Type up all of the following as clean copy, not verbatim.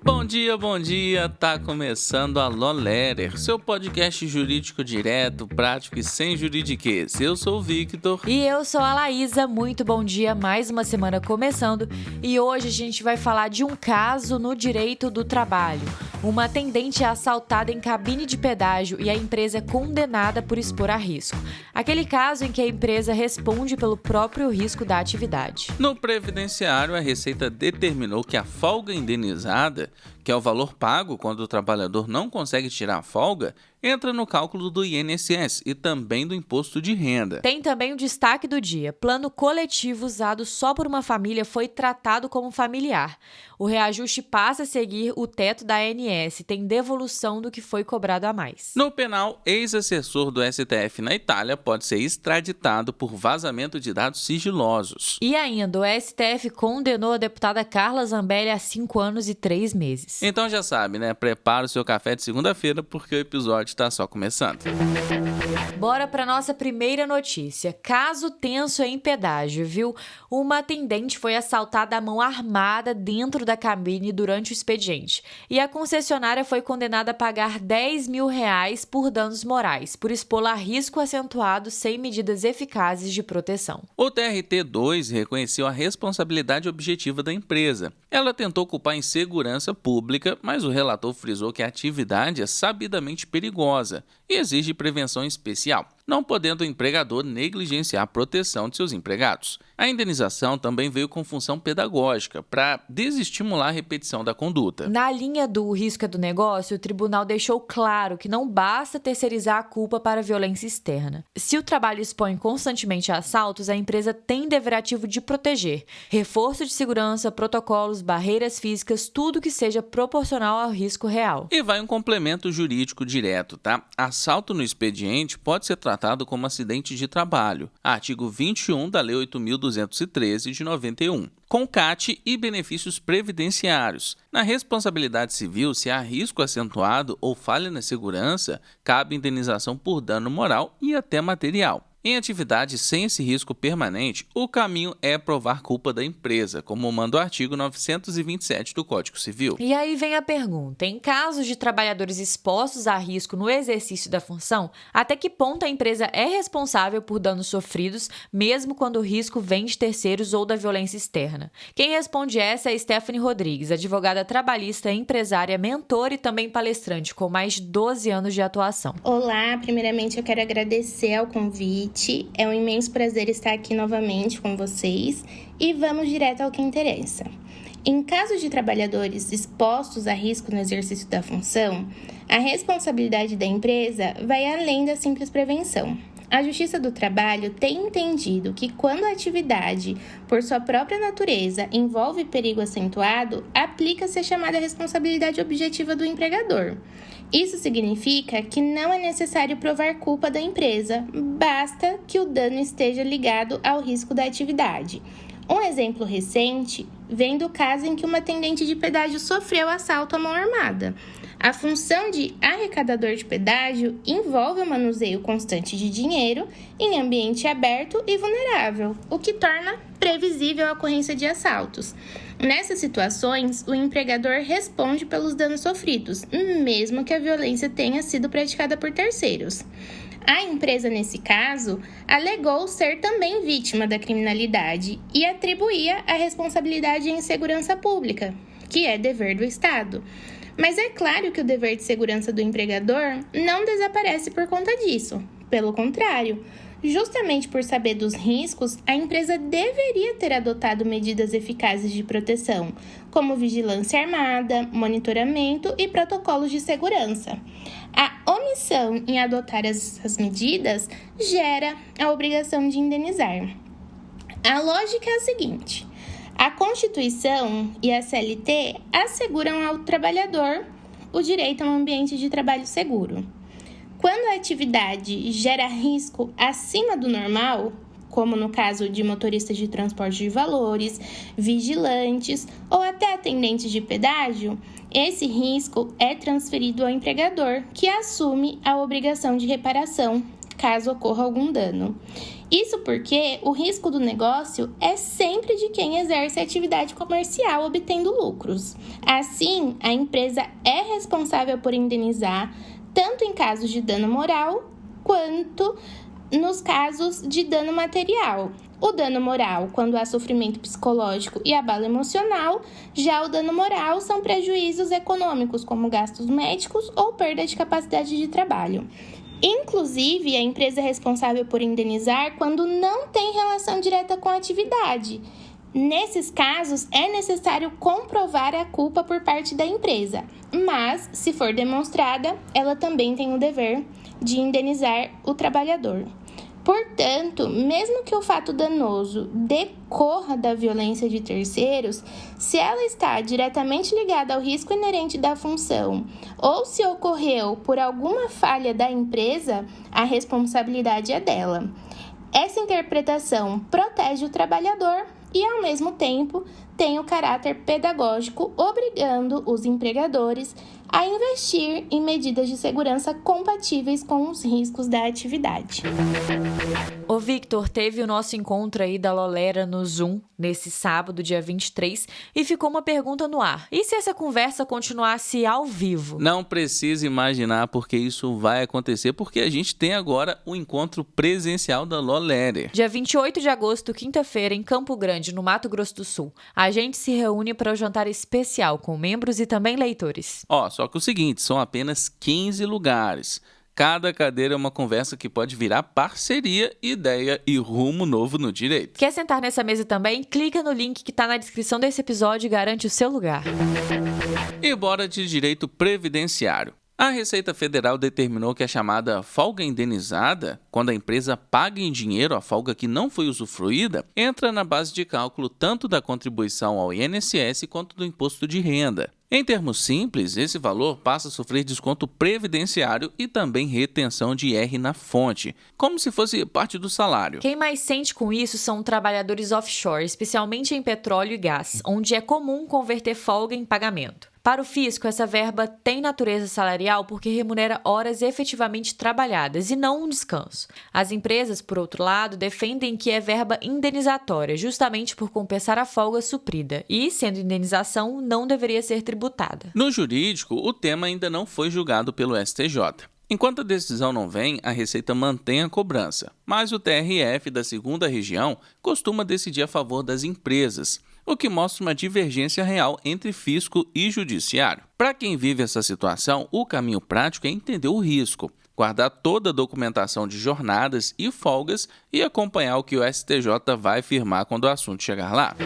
Bom dia, tá começando a Law Letter, seu podcast jurídico direto, prático e sem juridiquês. Eu sou o Victor. E eu sou a Laísa, muito bom dia, mais uma semana começando. E hoje a gente vai falar de um caso no direito do trabalho. Uma atendente é assaltada em cabine de pedágio e a empresa é condenada por expor a risco. Aquele caso em que a empresa responde pelo próprio risco da atividade. No previdenciário, a Receita determinou que a folga indenizada, que é o valor pago quando o trabalhador não consegue tirar a folga, entra no cálculo do INSS e também do imposto de renda. Tem também o destaque do dia. Plano coletivo usado só por uma família foi tratado como familiar. O reajuste passa a seguir o teto da ANS, tem devolução do que foi cobrado a mais. No penal, ex-assessor do STF na Itália pode ser extraditado por vazamento de dados sigilosos. E ainda, o STF condenou a deputada Carla Zambelli a 5 anos e 3 meses. Então já sabe, né? Prepara o seu café de segunda-feira porque o episódio está só começando. Bora para nossa primeira notícia. Caso tenso em pedágio, viu? Uma atendente foi assaltada à mão armada dentro da cabine durante o expediente. E a concessionária foi condenada a pagar R$10 mil por danos morais, por expô-la a risco acentuado sem medidas eficazes de proteção. O TRT2 reconheceu a responsabilidade objetiva da empresa. Ela tentou culpar a insegurança pública, mas o relator frisou que a atividade é sabidamente perigosa e exige prevenção especial, não podendo o empregador negligenciar a proteção de seus empregados. A indenização também veio com função pedagógica, para desestimular a repetição da conduta. Na linha do risco é do negócio, o tribunal deixou claro que não basta terceirizar a culpa para a violência externa. Se o trabalho expõe constantemente a assaltos, a empresa tem dever ativo de proteger. Reforço de segurança, protocolos, barreiras físicas, tudo que seja proporcional ao risco real. E vai um complemento jurídico direto, tá? Assalto no expediente pode ser tratado como acidente de trabalho, artigo 21 da Lei 8.213 de 91, com CAT e benefícios previdenciários. Na responsabilidade civil, se há risco acentuado ou falha na segurança, cabe indenização por dano moral e até material. Em atividades sem esse risco permanente, o caminho é provar culpa da empresa, como manda o artigo 927 do Código Civil. E aí vem a pergunta: em casos de trabalhadores expostos a risco no exercício da função, até que ponto a empresa é responsável por danos sofridos, mesmo quando o risco vem de terceiros ou da violência externa? Quem responde essa é Stephanie Rodrigues, advogada trabalhista, empresária, mentora e também palestrante, com mais de 12 anos de atuação. Olá, primeiramente eu quero agradecer ao convite. É um imenso prazer estar aqui novamente com vocês e vamos direto ao que interessa. Em casos de trabalhadores expostos a risco no exercício da função, a responsabilidade da empresa vai além da simples prevenção. A Justiça do Trabalho tem entendido que quando a atividade, por sua própria natureza, envolve perigo acentuado, aplica-se a chamada responsabilidade objetiva do empregador. Isso significa que não é necessário provar culpa da empresa, basta que o dano esteja ligado ao risco da atividade. Um exemplo recente vem do caso em que uma atendente de pedágio sofreu assalto à mão armada. A função de arrecadador de pedágio envolve o manuseio constante de dinheiro em ambiente aberto e vulnerável, o que torna previsível a ocorrência de assaltos. Nessas situações, o empregador responde pelos danos sofridos, mesmo que a violência tenha sido praticada por terceiros. A empresa, nesse caso, alegou ser também vítima da criminalidade e atribuía a responsabilidade em segurança pública, que é dever do Estado. Mas é claro que o dever de segurança do empregador não desaparece por conta disso. Pelo contrário, justamente por saber dos riscos, a empresa deveria ter adotado medidas eficazes de proteção, como vigilância armada, monitoramento e protocolos de segurança. A omissão em adotar essas medidas gera a obrigação de indenizar. A lógica é a seguinte: a Constituição e a CLT asseguram ao trabalhador o direito a um ambiente de trabalho seguro. Quando a atividade gera risco acima do normal, como no caso de motoristas de transporte de valores, vigilantes ou até atendentes de pedágio, esse risco é transferido ao empregador, que assume a obrigação de reparação, caso ocorra algum dano. Isso porque o risco do negócio é sempre de quem exerce atividade comercial obtendo lucros. Assim, a empresa é responsável por indenizar tanto em casos de dano moral quanto nos casos de dano material. O dano moral, quando há sofrimento psicológico e abalo emocional, já o dano moral são prejuízos econômicos, como gastos médicos ou perda de capacidade de trabalho. Inclusive, a empresa é responsável por indenizar quando não tem relação direta com a atividade. Nesses casos, é necessário comprovar a culpa por parte da empresa, mas, se for demonstrada, ela também tem o dever de indenizar o trabalhador. Portanto, mesmo que o fato danoso decorra da violência de terceiros, se ela está diretamente ligada ao risco inerente da função ou se ocorreu por alguma falha da empresa, a responsabilidade é dela. Essa interpretação protege o trabalhador e, ao mesmo tempo, tem o caráter pedagógico, obrigando os empregadores a investir em medidas de segurança compatíveis com os riscos da atividade. Ô Victor, teve o nosso encontro aí da Lolera no Zoom nesse sábado, dia 23, e ficou uma pergunta no ar. E se essa conversa continuasse ao vivo? Não precisa imaginar porque isso vai acontecer, porque a gente tem agora o encontro presencial da Lolera. Dia 28 de agosto, quinta-feira, em Campo Grande, no Mato Grosso do Sul. A gente se reúne para o jantar especial com membros e também leitores. Só que o seguinte, são apenas 15 lugares. Cada cadeira é uma conversa que pode virar parceria, ideia e rumo novo no direito. Quer sentar nessa mesa também? Clica no link que está na descrição desse episódio e garante o seu lugar. E bora de direito previdenciário. A Receita Federal determinou que a chamada folga indenizada, quando a empresa paga em dinheiro a folga que não foi usufruída, entra na base de cálculo tanto da contribuição ao INSS quanto do imposto de renda. Em termos simples, esse valor passa a sofrer desconto previdenciário e também retenção de IR na fonte, como se fosse parte do salário. Quem mais sente com isso são trabalhadores offshore, especialmente em petróleo e gás, onde é comum converter folga em pagamento. Para o fisco, essa verba tem natureza salarial porque remunera horas efetivamente trabalhadas e não um descanso. As empresas, por outro lado, defendem que é verba indenizatória, justamente por compensar a folga suprida e, sendo indenização, não deveria ser tributada. No jurídico, o tema ainda não foi julgado pelo STJ. Enquanto a decisão não vem, a Receita mantém a cobrança, mas o TRF da 2ª Região costuma decidir a favor das empresas, o que mostra uma divergência real entre fisco e judiciário. Para quem vive essa situação, o caminho prático é entender o risco, guardar toda a documentação de jornadas e folgas e acompanhar o que o STJ vai firmar quando o assunto chegar lá.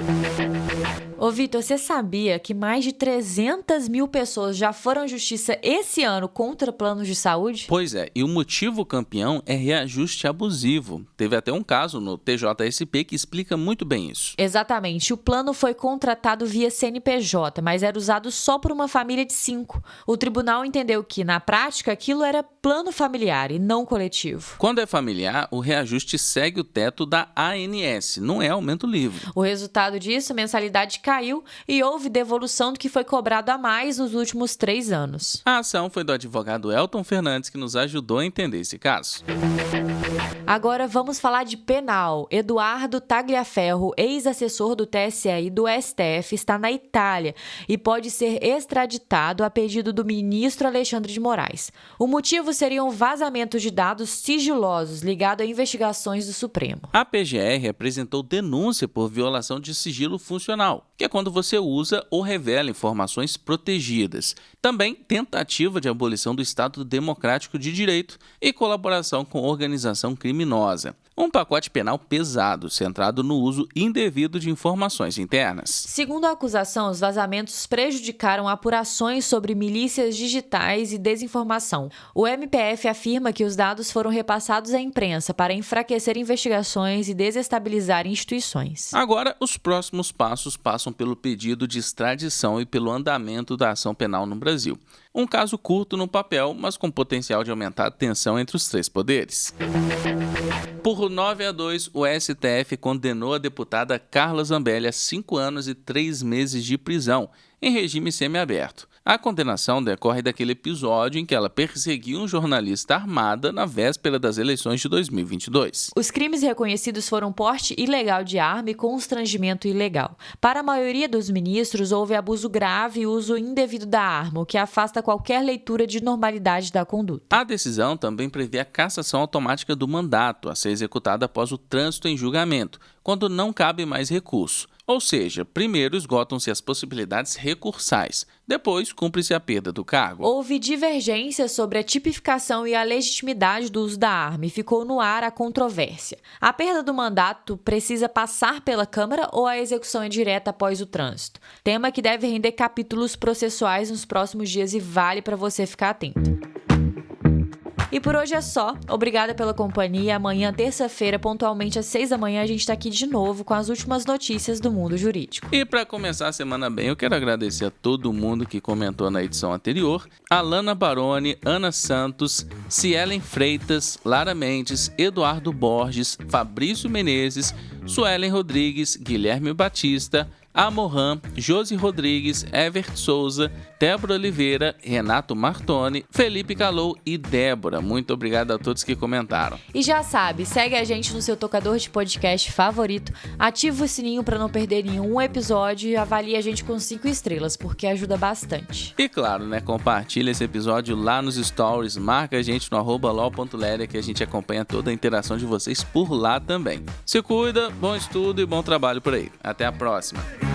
Ô Vitor, você sabia que mais de 300 mil pessoas já foram à justiça esse ano contra planos de saúde? Pois é, e o motivo campeão é reajuste abusivo. Teve até um caso no TJSP que explica muito bem isso. Exatamente, o plano foi contratado via CNPJ, mas era usado só por uma família de 5. O tribunal entendeu que, na prática, aquilo era plano familiar e não coletivo. Quando é familiar, o reajuste segue o teto da ANS, não é aumento livre. O resultado disso, a mensalidade caiu e houve devolução do que foi cobrado a mais nos últimos 3 anos. A ação foi do advogado Elton Fernandes, que nos ajudou a entender esse caso. Agora vamos falar de penal. Eduardo Tagliaferro, ex-assessor do TSE e do STF, está na Itália e pode ser extraditado a pedido do ministro Alexandre de Moraes. O motivo seriam vazamentos de dados sigilosos ligados a investigações do Supremo. A PGR apresentou denúncia por violação de sigilo funcional, que é quando você usa ou revela informações protegidas. Também tentativa de abolição do Estado Democrático de Direito e colaboração com organização criminosa. Um pacote penal pesado, centrado no uso indevido de informações internas. Segundo a acusação, os vazamentos prejudicaram apurações sobre milícias digitais e desinformação. O MPF afirma que os dados foram repassados à imprensa para enfraquecer investigações e desestabilizar instituições. Agora, os próximos passos passam pelo pedido de extradição e pelo andamento da ação penal no Brasil. Um caso curto no papel, mas com potencial de aumentar a tensão entre os 3 poderes. Por 9-2, o STF condenou a deputada Carla Zambelli a 5 anos e 3 meses de prisão, em regime semiaberto. A condenação decorre daquele episódio em que ela perseguiu um jornalista armada na véspera das eleições de 2022. Os crimes reconhecidos foram porte ilegal de arma e constrangimento ilegal. Para a maioria dos ministros, houve abuso grave e uso indevido da arma, o que afasta qualquer leitura de normalidade da conduta. A decisão também prevê a cassação automática do mandato, a ser executada após o trânsito em julgamento, quando não cabe mais recurso. Ou seja, primeiro esgotam-se as possibilidades recursais, depois cumpre-se a perda do cargo. Houve divergências sobre a tipificação e a legitimidade do uso da arma e ficou no ar a controvérsia. A perda do mandato precisa passar pela Câmara ou a execução é direta após o trânsito? Tema que deve render capítulos processuais nos próximos dias e vale para você ficar atento. E por hoje é só. Obrigada pela companhia. Amanhã, terça-feira, pontualmente às 6 da manhã, a gente está aqui de novo com as últimas notícias do mundo jurídico. E para começar a semana bem, eu quero agradecer a todo mundo que comentou na edição anterior. Alana Baroni, Ana Santos, Cielen Freitas, Lara Mendes, Eduardo Borges, Fabrício Menezes, Suelen Rodrigues, Guilherme Batista, Amorran, Josi Rodrigues, Evert Souza, Débora Oliveira, Renato Martoni, Felipe Calou e Débora. Muito obrigado a todos que comentaram. E já sabe, segue a gente no seu tocador de podcast favorito, ativa o sininho para não perder nenhum episódio e avalie a gente com 5 estrelas, porque ajuda bastante. E claro, compartilha esse episódio lá nos stories, marca a gente no @law.leria que a gente acompanha toda a interação de vocês por lá também. Se cuida, bom estudo e bom trabalho por aí. Até a próxima.